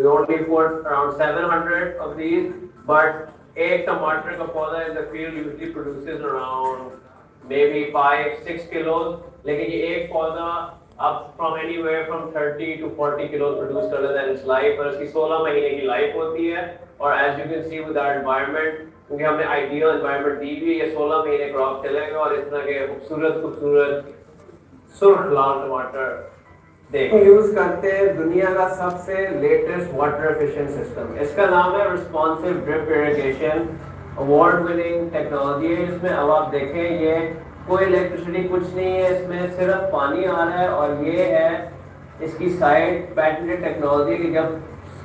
we only put around 700 of these, but एक टमाटर का पौधा in the field usually produces around maybe 5-6 kilos, लेकिन ये एक पौधा up from anywhere from 30 to 40 kilos produce कर लेता है its life, और इसकी 16 महीने की life होती है। और as you can see with our environment, क्योंकि हमने ideal environment दी हुई है, ये 16 महीने क्रॉप चलेगा और इस तरह के खूबसूरत सुर्ख लाल टमाटर यूज करते हैं दुनिया का सबसे लेटेस्ट वाटर एफिशिएंट सिस्टम। इसका नाम है responsive drip irrigation, award winning technology है इसमें। अब आप देखें ये कोई इलेक्ट्रिसिटी कुछ नहीं है, इसमें सिर्फ पानी आ रहा है, और ये है इसकी साइड पैटेंटेड टेक्नोलॉजी कि जब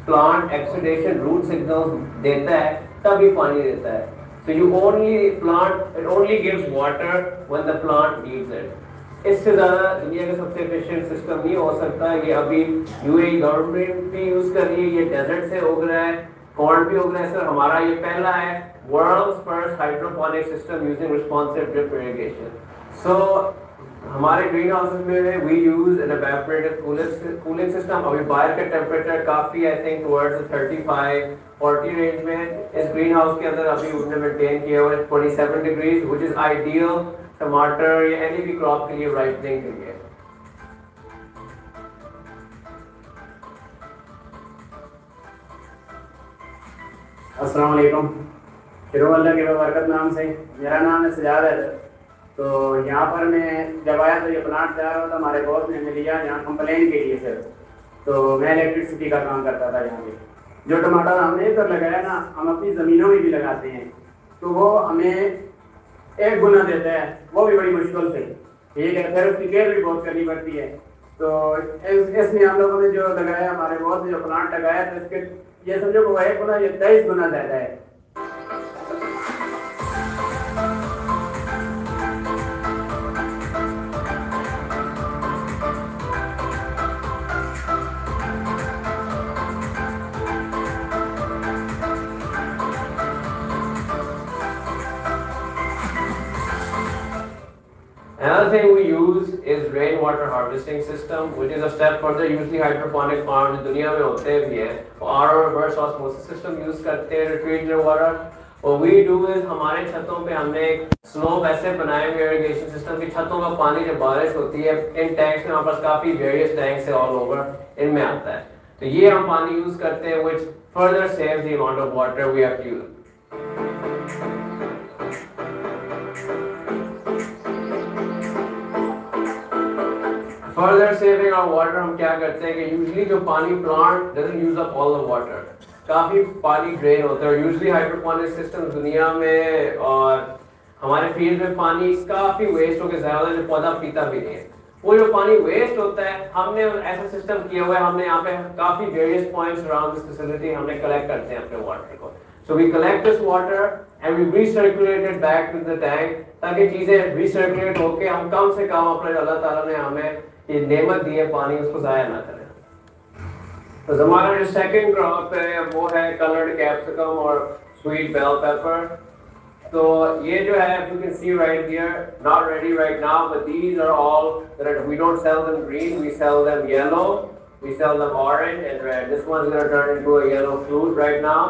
प्लांट एक्सीडेशन रूट सिग्नल देता है तभी पानी देता है। So you only plant, it only gives water when the plant needs it. इससे ज़्यादा दुनिया का सबसे एफिशिएंट सिस्टम नहीं हो सकता। ये अभी यूएई गवर्नमेंट भी यूज़ कर रही है, ये डेजर्ट से उग रहा है, कॉर्न भी उग रहा है। सर हमारा ये पहला है world's first hydroponic system using responsive drip irrigation. So हमारे ग्रीन हाउसेज में we use an evaporative cooling system. अभी बाहर का टेम्परेचर काफ़ी आई थिंक टुवर्ड्स 35-40 रेंज में, इस ग्रीन हाउस के अंदर अभी उन्होंने मेंटेन किया हुआ है 27 डिग्रीज, विच इज़ आइडियल टमाटर या एनी भी क्रॉप के लिए, राइपनिंग के लिए। अस्सलाम वालेकुम। फिर अल्लाह के बरकत नाम से, मेरा नाम है सजाद। तो यहाँ पर मैं जब आया तो ये प्लांट तैयार हुआ था, हमारे बॉस ने लिया यहाँ कंप्लेन के लिए सर। तो मैं इलेक्ट्रिसिटी का काम करता था यहाँ पे। जो टमाटर हमने इधर लगाया ना, हम अपनी ज़मीनों में भी लगाते हैं, तो वो हमें 1 गुना देता है, वो भी बड़ी मुश्किल से, ठीक है। फिर उसकी केयर भी बहुत करनी पड़ती है। तो इसमें हम लोगों ने जो लगाया, हमारे बॉस ने जो प्लांट लगाया, तो इसके ये समझो वो 1 गुना, ये 23 गुना ज़्यादा है। Another thing we use is rainwater harvesting system, which is a step further. Usually hydroponic farms दुनिया में होते भी हैं, और reverse osmosis system use करते हैं retrieve their water. What we do is हमारे छतों पे हमने एक स्लोप ऐसे बनाए हुए irrigation system की छतों का पानी जब बारिश होती है इन टैंक्स में, हमारे पास काफी various टैंक्स है all over, इनमें आता है। तो ये हम पानी यूज करते हैं, which further saves the amount of water we have to use. Further saving our water हम क्या करते हैं कि usually जो पानी plant doesn't use up all the water, काफ़ी पानी ड्रेन होता है। यूजली हाइड्रोपोनिक सिस्टम दुनिया में और हमारे फील्ड में पानी काफ़ी वेस्ट होकर ज़्यादा होता है, जो पौधा पीता भी नहीं है। वो जो पानी वेस्ट होता है, हमने ऐसा सिस्टम किया हुआ है, हमने यहाँ पे काफ़ी various points around this facility हमने कलेक्ट करते हैं अपने वाटर को। So we collect this water and we recirculate it back to the tank, ताकि चीज़ें recirculate होके हम कम से कम अपने अल्लाह ताला ने हमें ये नेमत दी है पानी, उसको ज़ाया ना करें। तो हमारा जो सेकंड क्रॉप है वो है कलर्ड कैप्सिकम और स्वीट बेल पेपर। तो ये जो है you can see right here, not ready right now, but these are all that we don't sell them green, we sell them yellow, we sell them orange and red. This one's going to turn into a yellow fruit right now.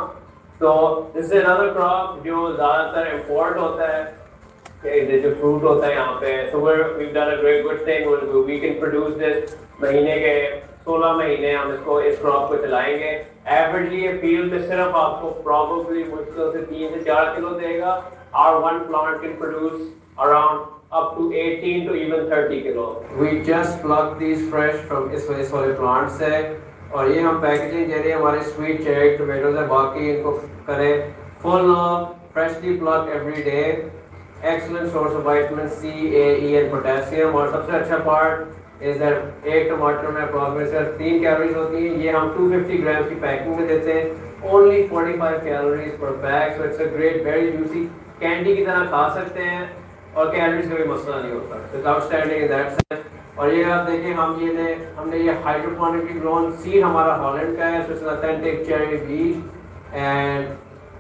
So this is another crop जो ज़्यादातर import होता है, जो fruit होता है यहाँ पे। So we've done a very good thing, we can produce this महीने के 16 महीने हम इसको इस क्रॉप को चलाएंगे। एवरेजली ये फील्ड पे सिर्फ आपको प्रॉबली मुश्किल से 3 से 4 किलो देगा, और one plant can produce around up to 18 to even 30 kilo. We just pluck these fresh from इस वाले प्लांट से, और ये हम पैकेजिंग दे रहे हैं हमारे स्वीट चेरी टोमेटोज है, बाकी इनको करें full freshly pluck every day, excellent source of vitamin C, A, E and potassium. और सबसे अच्छा पार्ट इज दैट एक टमाटर में अप्रॉक्सिमेट सिर्फ 3 कैलोरीज होती हैं। ये हम 250 ग्राम की पैकिंग में देते हैं, ओनली 45 कैलोरीज पर bag. So it's a great, very UC, candy की तरह खा सकते हैं और कैलोरीज का भी मसला नहीं होता। It's outstanding in that sense. और ये आप देखिए हमने ये हाइड्रोपोनिकली ग्रोन सीड हमारा हॉलैंड का है, सो इट्स ऑथेंटिक चेरी बीज and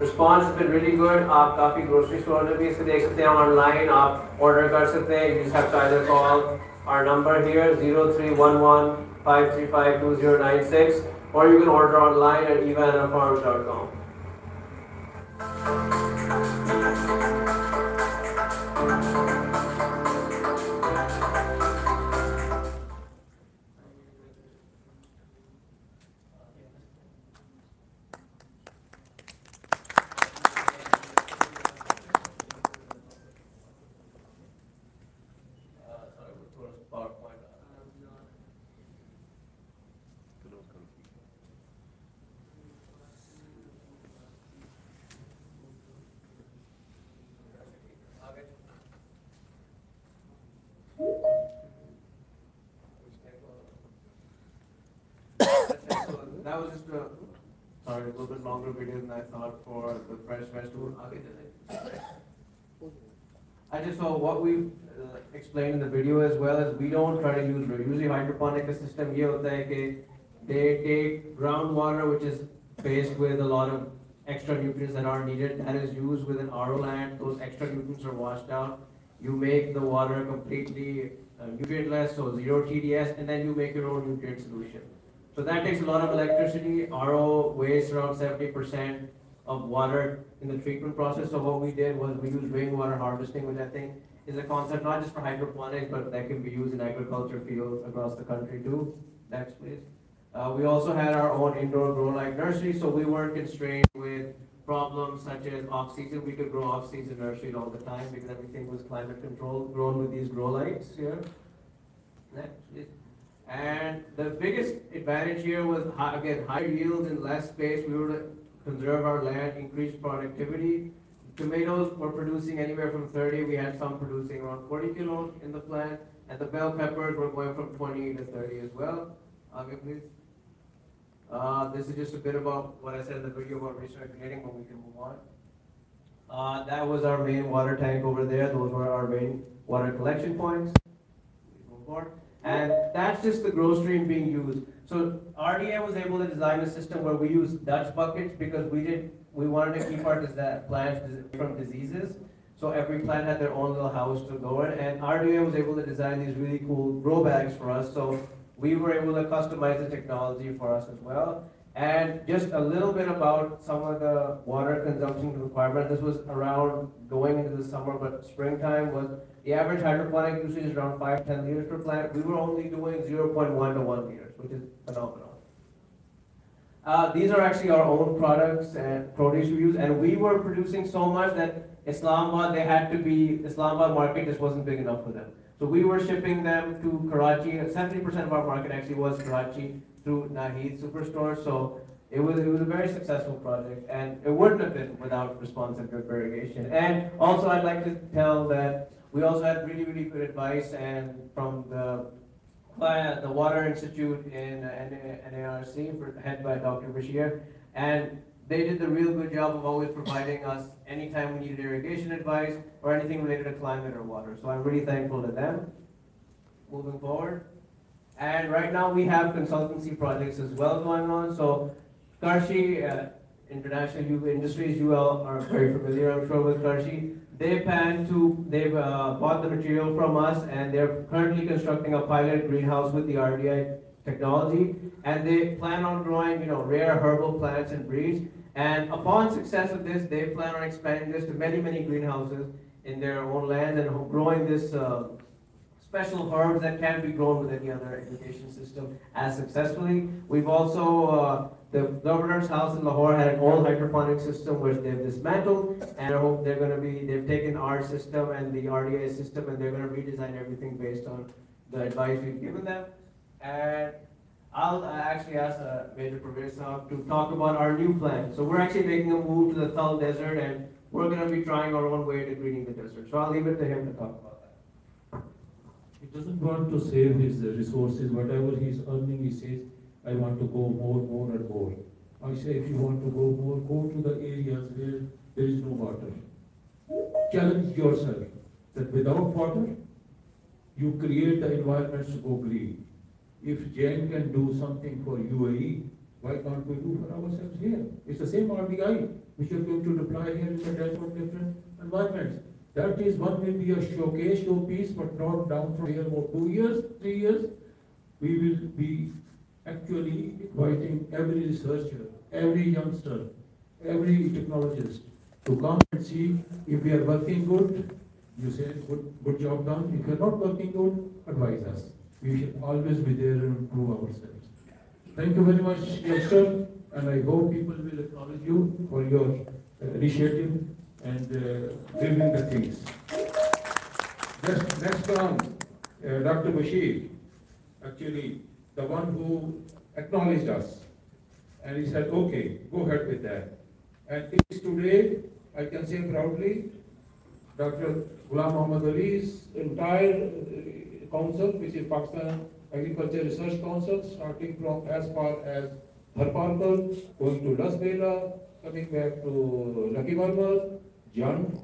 response has been really good. आप काफ़ी ग्रोसरी स्टोर में भी इसे देख सकते हैं, ऑनलाइन आप ऑर्डर कर सकते हैं। You just have to either call our number here 0311 535 2096, or you can order online at evanfarms.com. That was just a little bit longer video than I thought for the Fresh Festival. I just saw what we explained in the video as well as we don't try to use usually hydroponic system. ये होता है कि they take groundwater which is faced with a lot of extra nutrients that are needed, that is used with an RO land. Those extra nutrients are washed out. You make the water completely nutrient-less, so zero TDS, and then you make your own nutrient solution. So that takes a lot of electricity. RO wastes around 70% of water in the treatment process. So what we did was we used rainwater harvesting, which I think is a concept not just for hydroponics, but that can be used in agriculture fields across the country too. Next, please. We also had our own indoor grow light nursery, so we weren't constrained with problems such as off-season. We could grow off-season nurseries all the time because everything was climate controlled, grown with these grow lights here. Next, please. And the biggest advantage here was, again, higher yields in less space. We were to conserve our land, increase productivity. Tomatoes were producing anywhere from 30. We had some producing around 40 kilos in the plant. And the bell peppers were going from 20 to 30 as well. Okay, please. This is just a bit about what I said in the video about recirculating, but we can move on. That was our main water tank over there. Those were our main water collection points. Move forward. And that's just the grow stream being used. So RDA was able to design a system where we use Dutch buckets because we wanted to keep our plants from diseases. So every plant had their own little house to go in. And RDA was able to design these really cool grow bags for us. So we were able to customize the technology for us as well. And just a little bit about some of the water consumption requirements. This was around going into the summer, but springtime was the average hydroponic usage is around 5 to 10 liters per plant. We were only doing 0.1 to 1 liters, which is phenomenal. These are actually our own products and produce we use, and we were producing so much that Islamabad market just wasn't big enough for them. So we were shipping them to Karachi. 70% of our market actually was Karachi through Naheed Superstore. So it was a very successful project, and it wouldn't have been without responsive drip irrigation. And also I'd like to tell that we also had really, really good advice and from the Water Institute in NARC, head by Dr. Bashir, and they did the real good job of always providing us anytime we needed irrigation advice or anything related to climate or water. So I'm really thankful to them. Moving forward. And right now we have consultancy projects as well going on. So Karshi, International Industries, you all are very familiar, I'm sure, with Karshi. They've bought the material from us, and they're currently constructing a pilot greenhouse with the RDI technology, and they plan on growing, rare herbal plants and breeds. And upon success of this, they plan on expanding this to many, many greenhouses in their own land and growing this special herbs that can't be grown with any other irrigation system as successfully. We've also, the governor's house in Lahore had an old hydroponic system which they've dismantled, and I hope they've taken our system and the RDA system, and they're going to redesign everything based on the advice we've given them. And I'll actually ask Major Professor to talk about our new plan. So we're actually making a move to the Thal Desert, and we're going to be trying our own way to greening the desert. So I'll leave it to him to talk about that. He doesn't want to save his resources. Whatever he's earning, he says, I want to go more and more. I say, if you want to go more, go to the areas where there is no water. Challenge yourself that without water, you create the environments to go green. If Jan can do something for UAE, why can't we do for ourselves here? It's the same RDI which are going to deploy here in the desert of different environments. That is one will be a showpiece, but not down from here for 2 years, 3 years. We will be actually inviting every researcher, every youngster, every technologist to come and see if we are working good. You say good job done. If you are not working good, advise us. We should always be there and improve ourselves. Thank you very much, youngster, and I hope people will acknowledge you for your initiative and building the things. Next on, Dr. Bashir, actually the one who acknowledged us, and he said, okay, go ahead with that. And it is today, I can say proudly, Dr. Ghulam Muhammad Ali's entire council, which is Pakistan Agriculture Research Council, starting from as far as Harparkal, going to Las Bela, coming back to Lucky Marmar, Jand,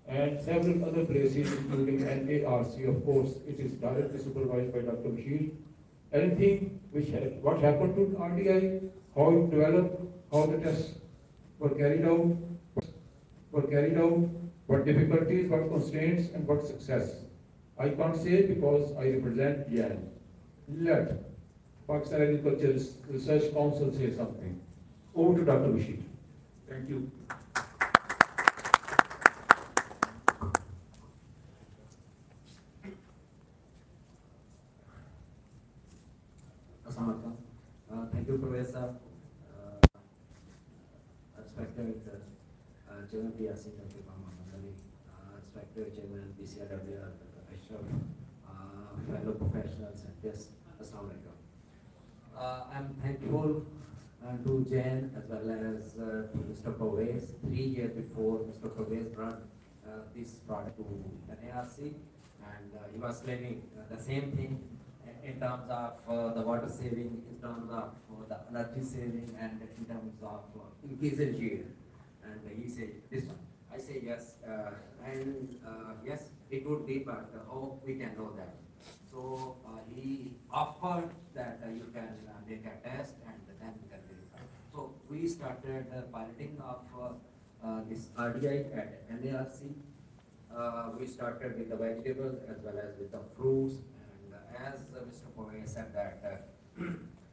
and several other places, including NARC, of course, it is directly supervised by Dr. Bashir. Anything what happened to RDI, how it developed, how the tests were carried out, what difficulties, what constraints, and what success. I can't say because I represent Jan. Let Pakistan Agriculture Research Council say something. Over to Dr. Bashir. Thank you. Thank you, Professor. Respected Chairman PRC, Dr. Muhammad, respected Chairman PCRW, Dr. Ashraf, fellow professionals and guests, Assalamu alaikum. I'm thankful to Jan as well as to Mr. Pervez. 3 years before, Mr. Pervez brought this product to NARC, and he was claiming the same thing in terms of the water saving, in terms of the energy saving, and in terms of increasing yield. And he said this one. I say yes, and yes, it would be, but how we can know that? So he offered that you can make a test and then we can verify. So we started piloting of this RDI at NARC. We started with the vegetables as well as with the fruits. As Mr. Kovac said that